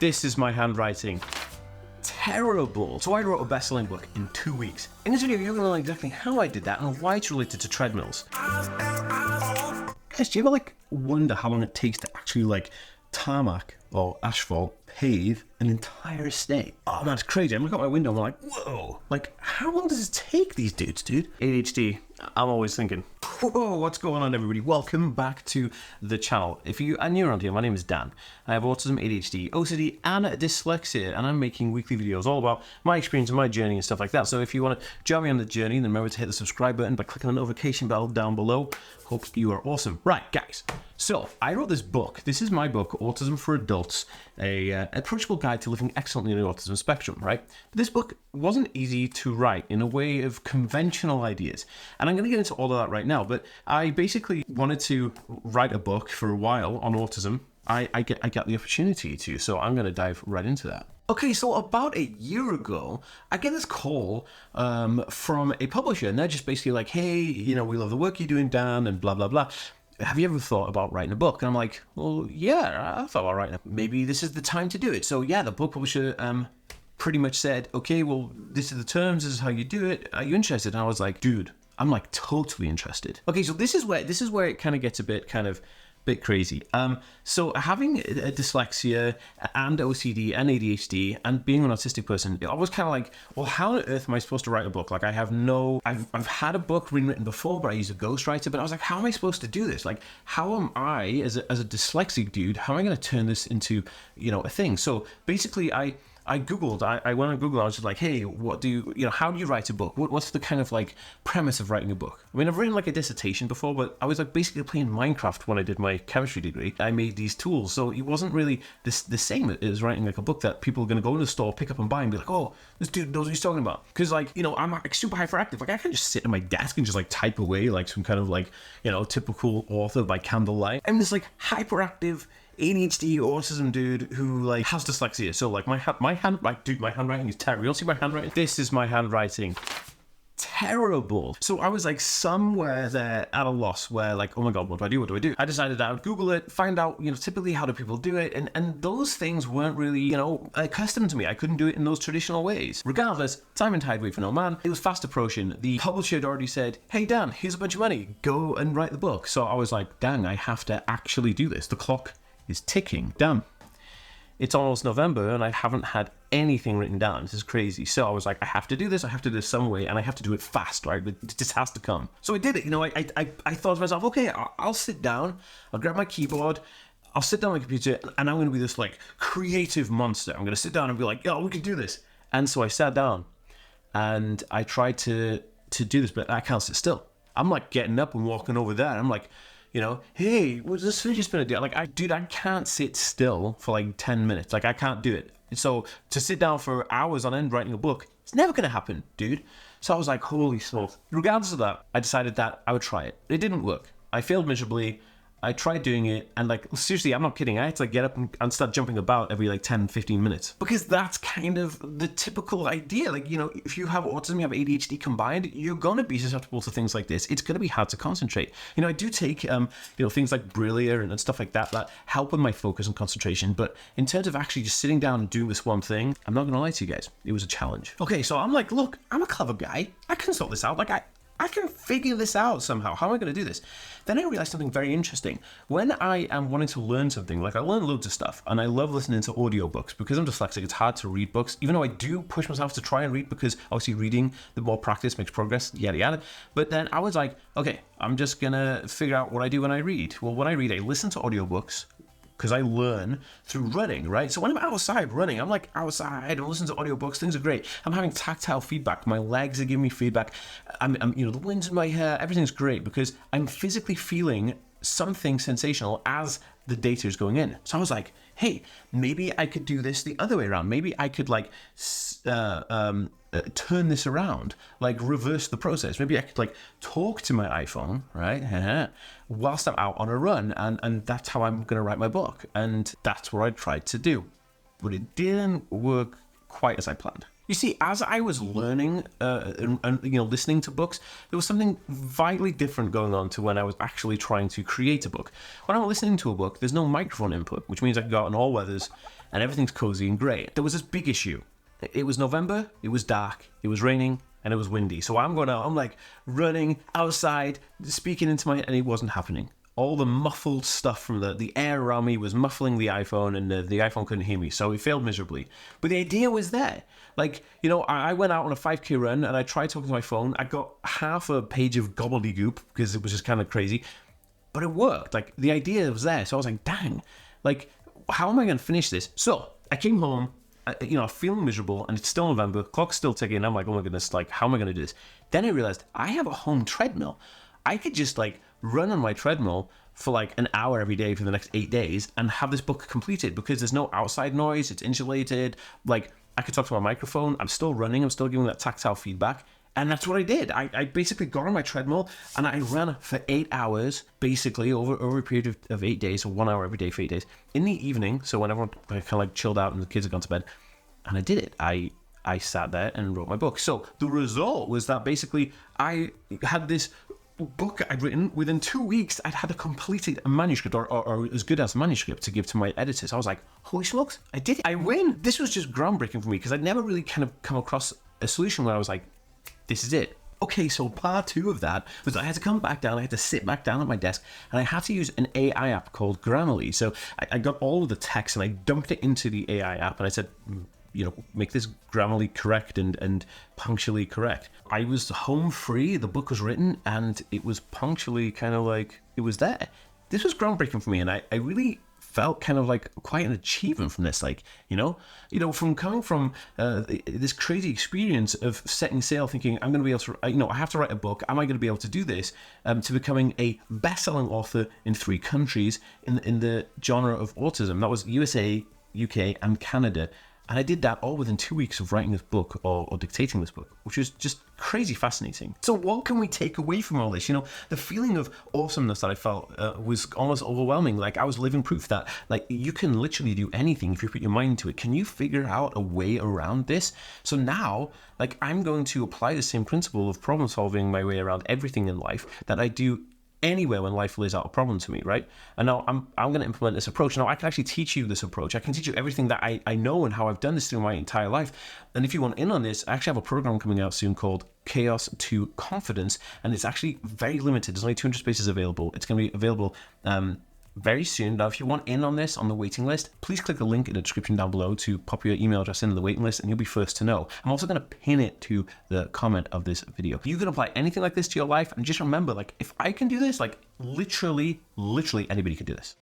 This is my handwriting. Terrible. So I wrote a best-selling book in 2 weeks. In this video, you're going to learn exactly how I did that and why it's related to treadmills. Guys, do you ever wonder how long it takes to actually tarmac or asphalt pave an entire estate? Oh man, it's crazy. I'm looking out my window and I'm like, whoa, how long does it take these dudes, dude? ADHD, I'm always thinking, whoa, what's going on, everybody? Welcome back to the channel. If you are new around here, my name is Dan. I have autism, ADHD, OCD, and dyslexia, and I'm making weekly videos all about my experience and my journey and stuff like that. So if you want to join me on the journey, then remember to hit the subscribe button by clicking the notification bell down below. Hope you are awesome. Right, guys. So I wrote this book. This is my book, Autism for Adults, a approachable guide to living excellently in the autism spectrum, right? But this book wasn't easy to write in a way of conventional ideas. And I'm going to get into all of that right now, but I basically wanted to write a book for a while on autism. I got the opportunity to, so I'm going to dive right into that. Okay, so about a year ago, I get this call from a publisher, and they're just basically like, hey, we love the work you're doing, Dan, and blah, blah, blah. Have you ever thought about writing a book? And I'm like, well, yeah, I thought about writing it. Maybe this is the time to do it. So yeah, the book publisher pretty much said, okay, well, this is the terms, this is how you do it. Are you interested? And I was like, dude, I'm totally interested. Okay, so this is where it kind of gets a bit crazy. So having a dyslexia and OCD and ADHD and being an autistic person, I was kind of like, well, how on earth am I supposed to write a book? I've had a book written before, but I used a ghostwriter, but I was like, how am I supposed to do this? How am I, as a dyslexic dude, how am I going to turn this into, a thing? So basically I Googled, I went on Google, I was just like, hey, how do you write a book? What's the kind of premise of writing a book? I mean, I've written a dissertation before, but I was basically playing Minecraft when I did my chemistry degree. I made these tools, so it wasn't really the same as writing a book that people are going to go in the store, pick up and buy and be like, oh, this dude knows what he's talking about. Because I'm super hyperactive. I can't just sit at my desk and just type away some kind of typical author by candlelight. I'm this hyperactive ADHD autism dude who has dyslexia. So my handwriting is terrible. You'll see my handwriting. This is my handwriting. Terrible. So I was somewhere there at a loss where oh my god, what do I do? I decided I would Google it, find out typically how do people do it, and those things weren't really accustomed to me. I couldn't do it in those traditional ways. Regardless, time and tide wait for no man. It was fast approaching. The publisher had already said, hey Dan, here's a bunch of money, go and write the book. So I was like, dang, I have to actually do this. The clock is ticking. Damn, it's almost November and I haven't had anything written down. This is crazy. So I was like, I have to do this. I have to do this some way, and I have to do it fast, right? It just has to come. So I did it. I thought to myself, okay, I'll sit down. I'll grab my keyboard. I'll sit down on my computer, and I'm going to be this creative monster. I'm going to sit down and be like, oh, we can do this. And so I sat down, and I tried to do this, but I can't sit still. I'm getting up and walking over there. I'm like, hey, what's this fidget spinner do? I can't sit still for 10 minutes. I can't do it. So to sit down for hours on end writing a book, it's never going to happen, dude. So I was like, holy smoke. Regardless of that, I decided that I would try it. It didn't work. I failed miserably. I tried doing it, and seriously, I'm not kidding. I had to get up and start jumping about every 10, 15 minutes. Because that's kind of the typical idea. If you have autism, you have ADHD combined, you're gonna be susceptible to things like this. It's gonna be hard to concentrate. I do take, things like Brillia and stuff like that help with my focus and concentration. But in terms of actually just sitting down and doing this one thing, I'm not gonna lie to you guys, it was a challenge. Okay, so I'm like, look, I'm a clever guy. I can sort this out. I can figure this out somehow. How am I going to do this? Then I realized something very interesting. When I am wanting to learn something, I learn loads of stuff, and I love listening to audiobooks. Because I'm dyslexic, it's hard to read books, even though I do push myself to try and read, because obviously reading, the more practice makes progress, yada yada. But then I was like, okay, I'm just going to figure out what I do when I read. Well, when I read, I listen to audiobooks, because I learn through running, right? So when I'm outside running, I'm outside and listen to audiobooks, things are great. I'm having tactile feedback. My legs are giving me feedback. I'm the wind's in my hair, everything's great because I'm physically feeling something sensational as the data is going in. So I was like, hey, maybe I could do this the other way around. Maybe I could turn this around, reverse the process. Maybe I could talk to my iPhone, right? Whilst I'm out on a run, and that's how I'm going to write my book. And that's what I tried to do. But it didn't work quite as I planned. You see, as I was learning and listening to books, there was something vitally different going on to when I was actually trying to create a book. When I'm listening to a book, there's no microphone input, which means I can go out in all weathers and everything's cozy and great. There was this big issue. It was November, it was dark, it was raining, and it was windy. So I'm going out, I'm like running outside, speaking into my, and it wasn't happening. All the muffled stuff from the air around me was muffling the iPhone, and the iPhone couldn't hear me, so it failed miserably. But the idea was there. Like, you know, I went out on a 5K run, and I tried talking to my phone. I got half a page of gobbledygook, because it was just kind of crazy. But it worked. Like, the idea was there, so I was like, dang. Like, how am I going to finish this? So, I came home, you know, feeling miserable, and it's still November, clock's still ticking, I'm like, oh my goodness, like, how am I going to do this? Then I realized, I have a home treadmill. I could just, like, run on my treadmill for like an hour every day for the next 8 days and have this book completed, because there's no outside noise, it's insulated, like I could talk to my microphone, I'm still running, I'm still giving that tactile feedback. And that's what I did. I basically got on my treadmill and I ran for 8 hours, basically over a period of 8 days, or 1 hour every day for 8 days, in the evening, so when everyone kind of like chilled out and the kids had gone to bed. And I did it. I sat there and wrote my book. So the result was that basically I had this book I'd written. Within 2 weeks, I'd had a completed manuscript, or as good as a manuscript, to give to my editors. I was like, holy smokes, I did it. I win. This was just groundbreaking for me, because I'd never really kind of come across a solution where I was like, this is it. Okay, so part 2 of that was I had to come back down, I had to sit back down at my desk, and I had to use an AI app called Grammarly. So I got all of the text and I dumped it into the AI app, and I said, you know, make this Grammarly correct and punctually correct. I was home free, the book was written, and it was punctually kind of like, it was there. This was groundbreaking for me, and I really felt kind of like quite an achievement from this, like, you know, from coming from this crazy experience of setting sail thinking I'm going to be able to, you know, I have to write a book, am I going to be able to do this, to becoming a best-selling author in 3 countries in the genre of autism. That was USA, UK, and Canada. And I did that all within 2 weeks of writing this book, or dictating this book, which was just crazy fascinating. So what can we take away from all this? You know, the feeling of awesomeness that I felt was almost overwhelming. Like, I was living proof that, like, you can literally do anything if you put your mind to it. Can you figure out a way around this? So now, like, I'm going to apply the same principle of problem solving my way around everything in life that I do anywhere when life lays out a problem to me, right? And now I'm going to implement this approach. Now I can actually teach you this approach. I can teach you everything that I know and how I've done this through my entire life. And if you want in on this, I actually have a program coming out soon called Chaos to Confidence, and it's actually very limited. There's only 200 spaces available. It's going to be available very soon. Now, if you want in on this, on the waiting list, please click the link in the description down below to pop your email address in the waiting list, and you'll be first to know. I'm also going to pin it to the comment of this video. You can apply anything like this to your life, and just remember, like, if I can do this, like, literally anybody can do this.